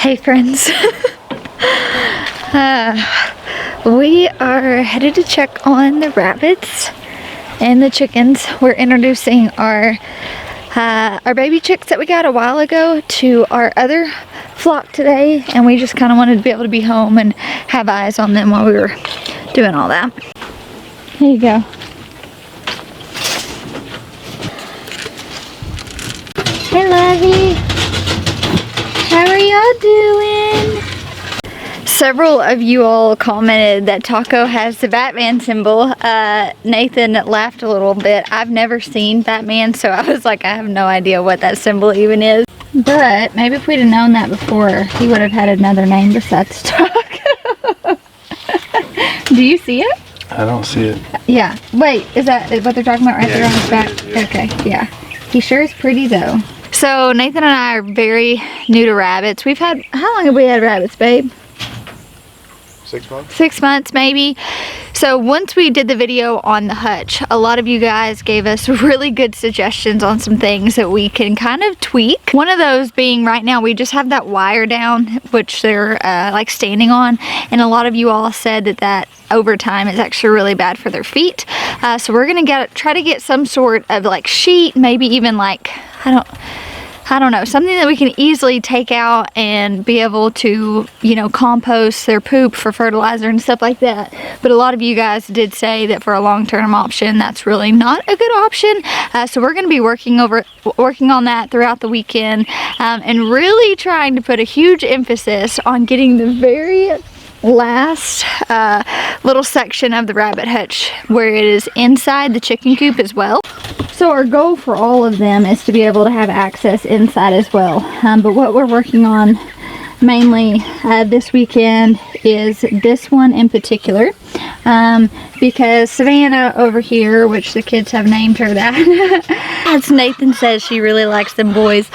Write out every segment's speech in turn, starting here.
Hey friends. We are headed to check on the rabbits and the chickens. We're introducing our baby chicks that we got a while ago to our other flock today, and we just kind of wanted to be able to be home and have eyes on them while we were doing all that. Here you go. Hey Lovey, how are y'all doing? Several of you all commented that Taco has the Batman symbol. Nathan laughed a little bit. I've never seen Batman, so I was like, I have no idea what that symbol even is. But maybe if we'd have known that before, he would have had another name besides Taco. Do you see it? I don't see it. Yeah. Wait, is that what they're talking about right there on his back? Yeah. Okay, yeah. He sure is pretty though. So Nathan and I are very new to rabbits. We've had, how long have we had rabbits, babe? 6 months? 6 months maybe. So once we did the video on the hutch, a lot of you guys gave us really good suggestions on some things that we can kind of tweak. One of those being right now we just have that wire down, which they're like standing on, and a lot of you all said that over time is actually really bad for their feet. So we're gonna try to get some sort of like sheet, maybe even like, I don't know, something that we can easily take out and be able to, you know, compost their poop for fertilizer and stuff like that. But a lot of you guys did say that for a long-term option, that's really not a good option. So we're going to be working on that throughout the weekend, and really trying to put a huge emphasis on getting the very last little section of the rabbit hutch where it is inside the chicken coop as well. So our goal for all of them is to be able to have access inside as well. But what we're working on mainly this weekend is this one in particular, because Savannah over here, which the kids have named her that, as Nathan says, she really likes them boys.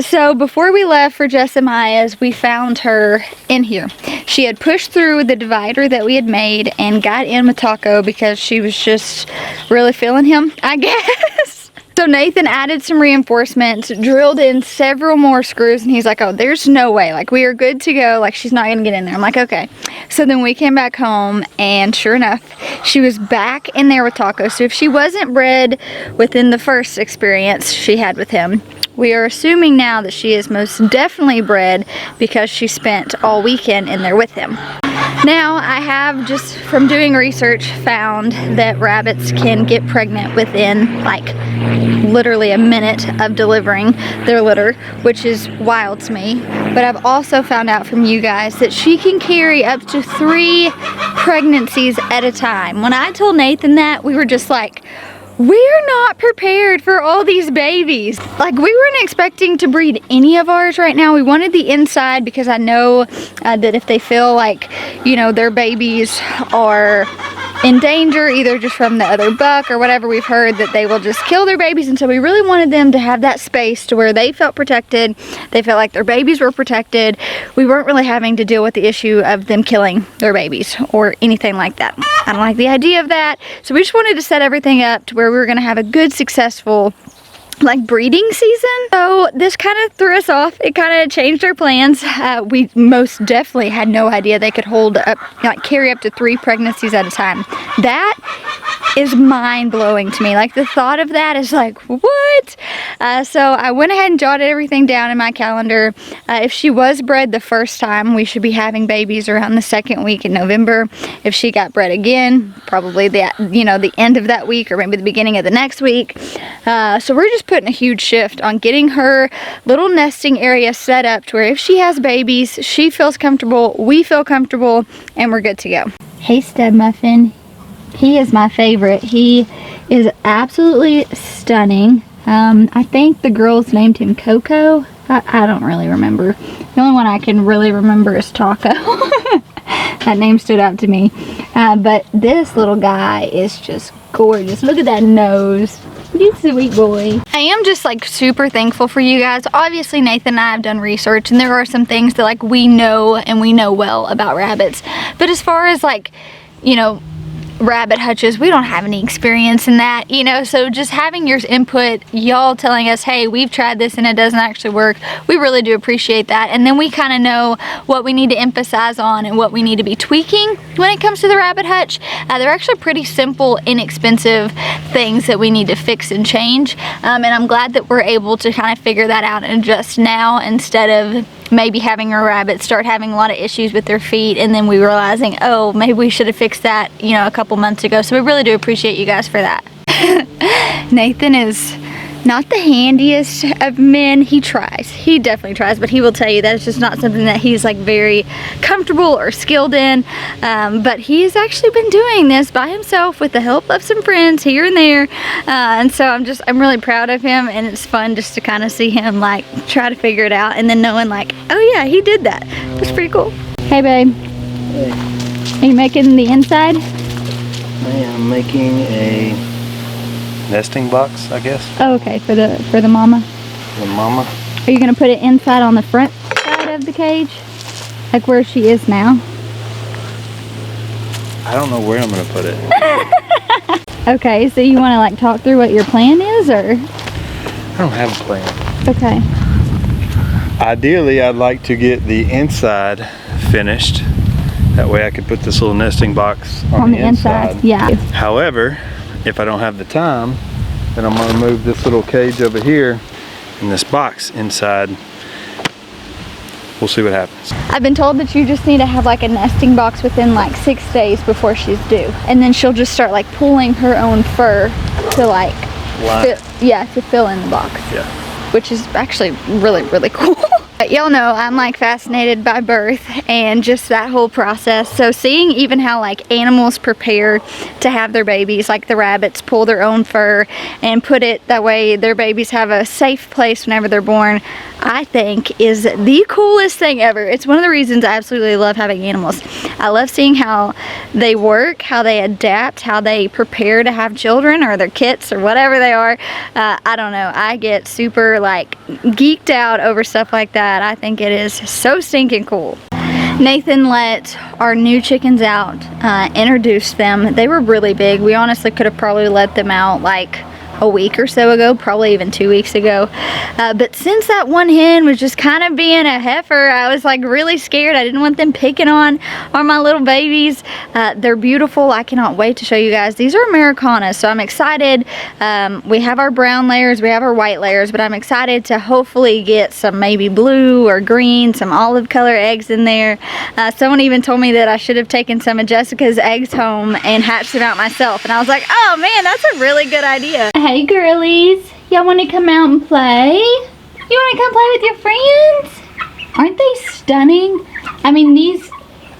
So before we left for Jess and Maya's, we found her in here. She had pushed through the divider that we had made and got in with Taco because she was just really feeling him, I guess. So Nathan added some reinforcements, drilled in several more screws, and he's like, oh, there's no way, like we are good to go, like she's not gonna get in there. I'm like, okay. So then we came back home, and sure enough, she was back in there with Taco. So if she wasn't bred within the first experience she had with him, we are assuming now that she is most definitely bred because she spent all weekend in there with him. Now, I have, just from doing research, found that rabbits can get pregnant within like literally a minute of delivering their litter, which is wild to me. But I've also found out from you guys that she can carry up to 3 pregnancies at a time. When I told Nathan that, we were just like, we're not prepared for all these babies. Like, we weren't expecting to breed any of ours right now. We wanted the inside because I know that if they feel like, you know, their babies are in danger, either just from the other buck or whatever, we've heard that they will just kill their babies. And so we really wanted them to have that space to where they felt protected. They felt like their babies were protected. We weren't really having to deal with the issue of them killing their babies or anything like that. I don't like the idea of that. So we just wanted to set everything up to where we were going to have a good, successful like breeding season. So this kind of threw us off. It kind of changed our plans. We most definitely had no idea they could hold up, like carry up to 3 pregnancies at a time. That is mind-blowing to me. Like, the thought of that is like, what? So I went ahead and jotted everything down in my calendar. If she was bred the first time, we should be having babies around the 2nd week in November. If she got bred again, probably the end of that week or maybe the beginning of the next week. So we're just putting a huge shift on getting her little nesting area set up to where if she has babies, she feels comfortable, we feel comfortable, and we're good to go. Hey Stud Muffin, he is my favorite. He is absolutely stunning. I think the girls named him Coco. I don't really remember. The only one I can really remember is Taco. That name stood out to me. But this little guy is just gorgeous. Look at that nose. You sweet boy. I am just like super thankful for you guys. Obviously Nathan and I have done research, and there are some things that like we know and we know well about rabbits. But as far as like, you know, rabbit hutches. We don't have any experience in that, you know, so just having your input, y'all telling us, hey, we've tried this and it doesn't actually work, we really do appreciate that. And then we kind of know what we need to emphasize on and what we need to be tweaking when it comes to the rabbit hutch. They're actually pretty simple, inexpensive things that we need to fix and change, and I'm glad that we're able to kind of figure that out and adjust now, instead of maybe having our rabbits start having a lot of issues with their feet and then we realizing, oh, maybe we should have fixed that, you know, a couple months ago. So we really do appreciate you guys for that. Nathan is not the handiest of men. He tries, he definitely tries, but he will tell you that it's just not something that he's like very comfortable or skilled in. But he's actually been doing this by himself with the help of some friends here and there, and so I'm really proud of him, and it's fun just to kind of see him like try to figure it out and then knowing like, oh yeah, he did that. It's pretty cool. Hey babe. Hey. Are you making the inside? I am making a nesting box, I guess. Oh, okay, for the mama. The mama. Are you gonna put it inside on the front side of the cage, like where she is now? I don't know where I'm gonna put it. Okay, so you want to like talk through what your plan is, or? I don't have a plan. Okay. Ideally, I'd like to get the inside finished. That way I could put this little nesting box on the inside. Yeah. However, if I don't have the time, then I'm gonna move this little cage over here and this box inside. We'll see what happens. I've been told that you just need to have like a nesting box within like 6 days before she's due, and then she'll just start like pulling her own fur to like to fill in the box. Yeah. Which is actually really, really cool. Y'all know I'm like fascinated by birth and just that whole process. So seeing even how like animals prepare to have their babies, like the rabbits pull their own fur and put it that way their babies have a safe place whenever they're born, I think is the coolest thing ever. It's one of the reasons I absolutely love having animals. I love seeing how they work, how they adapt, how they prepare to have children or their kits or whatever they are. I don't know, I get super like geeked out over stuff like that. I think it is so stinking cool. Nathan let our new chickens out, introduced them. They were really big. We honestly could have probably let them out like a week or so ago, probably even 2 weeks ago. But since that one hen was just kind of being a heifer, I was like really scared. I didn't want them picking on my little babies. They're beautiful. I cannot wait to show you guys. These are Americanas, so I'm excited. We have our brown layers, we have our white layers, but I'm excited to hopefully get some maybe blue or green, some olive color eggs in there. Someone even told me that I should have taken some of Jessica's eggs home and hatched them out myself, and I was like, oh man, that's a really good idea. Hey girlies, y'all want to come out and play? You want to come play with your friends? Aren't they stunning? I mean,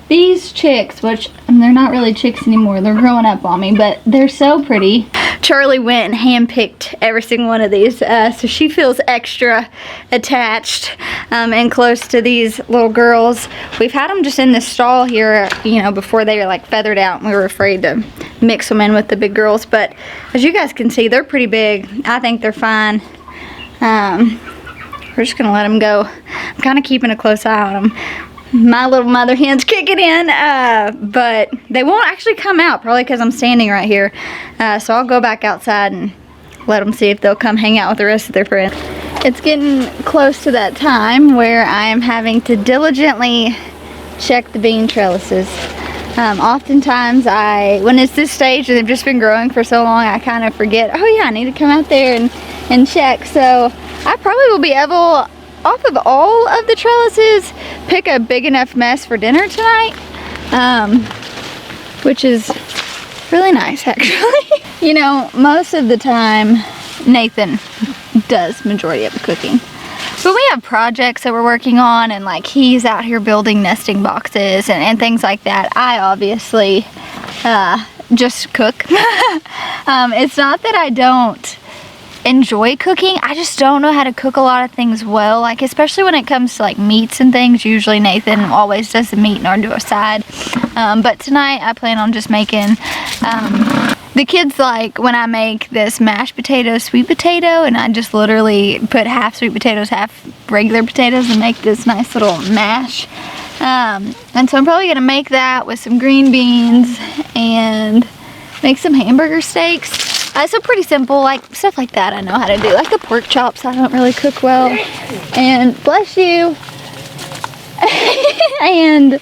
these chicks, which they're not really chicks anymore, they're growing up on me, but they're so pretty. Charlie went and handpicked every single one of these, so she feels extra attached and close to these little girls. We've had them just in this stall here, you know, before they were like feathered out, and we were afraid to mix them in with the big girls, but as you guys can see, they're pretty big. I think they're fine. We're just gonna let them go. I'm kind of keeping a close eye on them. My little mother hen's kicking in, but they won't actually come out, probably because I'm standing right here. So I'll go back outside and let them see if they'll come hang out with the rest of their friends. It's getting close to that time where I'm having to diligently check the bean trellises. Oftentimes when it's this stage and they've just been growing for so long, I kind of forget, oh yeah, I need to come out there and check. So I probably will be able, off of all of the trellises, pick a big enough mess for dinner tonight, which is really nice actually. You know, most of the time Nathan does majority of the cooking, but we have projects that we're working on, and like he's out here building nesting boxes and things like that. I obviously just cook. It's not that I don't enjoy cooking, I just don't know how to cook a lot of things well, like especially when it comes to like meats and things. Usually Nathan always does the meat and I'll do a side, but tonight I plan on just making the kids like when I make this mashed potato sweet potato, and I just literally put half sweet potatoes, half regular potatoes, and make this nice little mash. And so I'm probably gonna make that with some green beans and make some hamburger steaks. So pretty simple, like stuff like that I know how to do. Like the pork chops I don't really cook well. And bless you. And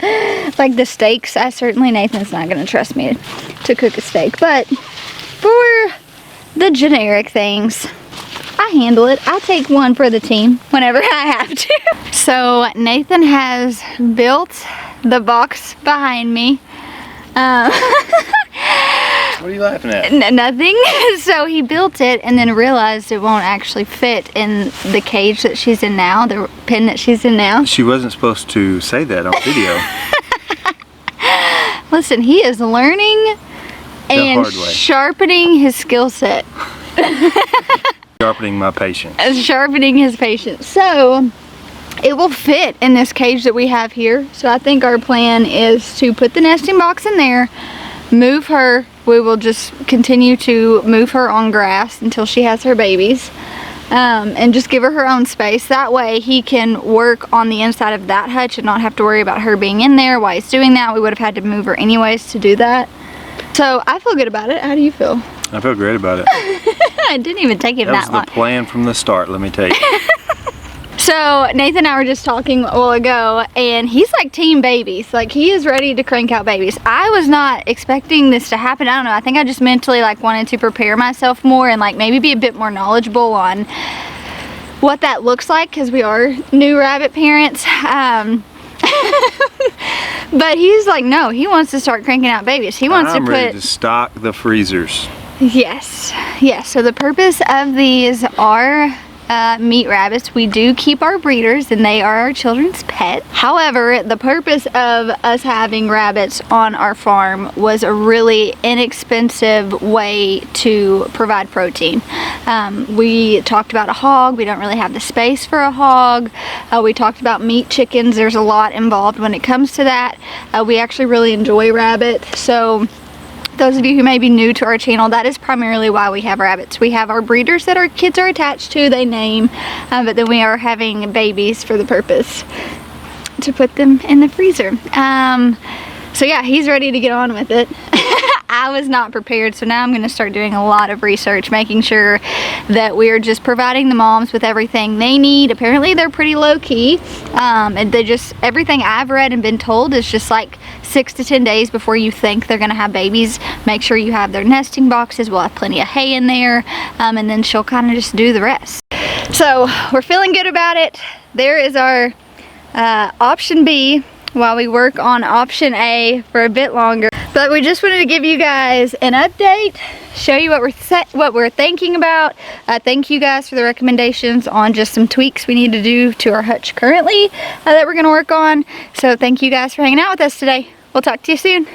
like the steaks, Nathan's not gonna trust me to cook a steak, but for the generic things, I handle it. I take one for the team whenever I have to. So Nathan has built the box behind me. What are you laughing at? Nothing. So he built it and then realized it won't actually fit in the cage that she's in now, the pen that she's in now. She wasn't supposed to say that on video. Listen, he is learning and sharpening his skill set. Sharpening my patience. Sharpening his patience. So it will fit in this cage that we have here. So I think our plan is to put the nesting box in there, move her. We will just continue to move her on grass until she has her babies, and just give her her own space. That way he can work on the inside of that hutch and not have to worry about her being in there while he's doing that. We would have had to move her anyways to do that. So I feel good about it. How do you feel? I feel great about it. It didn't even take him that long. That was the plan from the start, let me tell you. So Nathan and I were just talking a while ago, and he's like team babies. Like, he is ready to crank out babies. I was not expecting this to happen. I don't know. I think I just mentally like wanted to prepare myself more and like maybe be a bit more knowledgeable on what that looks like, because we are new rabbit parents. But he's like, no, he wants to start cranking out babies. He wants I'm to ready to stock the freezers. Yes. So the purpose of these are meat rabbits. We do keep our breeders and they are our children's pet. However, the purpose of us having rabbits on our farm was a really inexpensive way to provide protein. We talked about a hog. We don't really have the space for a hog. We talked about meat chickens. There's a lot involved when it comes to that. We actually really enjoy rabbit. So those of you who may be new to our channel, that is primarily why we have rabbits. We have our breeders that our kids are attached to, they name, but then we are having babies for the purpose to put them in the freezer. So yeah, he's ready to get on with it. I was not prepared, so now I'm going to start doing a lot of research, making sure that we are just providing the moms with everything they need. Apparently they're pretty low-key, and they just, everything I've read and been told is just like 6 to 10 days before you think they're going to have babies. Make sure you have their nesting boxes. We'll have plenty of hay in there, and then she'll kind of just do the rest. So we're feeling good about it. There is our option B while we work on option A for a bit longer. But we just wanted to give you guys an update, show you what we're thinking about. Thank you guys for the recommendations on just some tweaks we need to do to our hutch currently that we're going to work on. So thank you guys for hanging out with us today. We'll talk to you soon.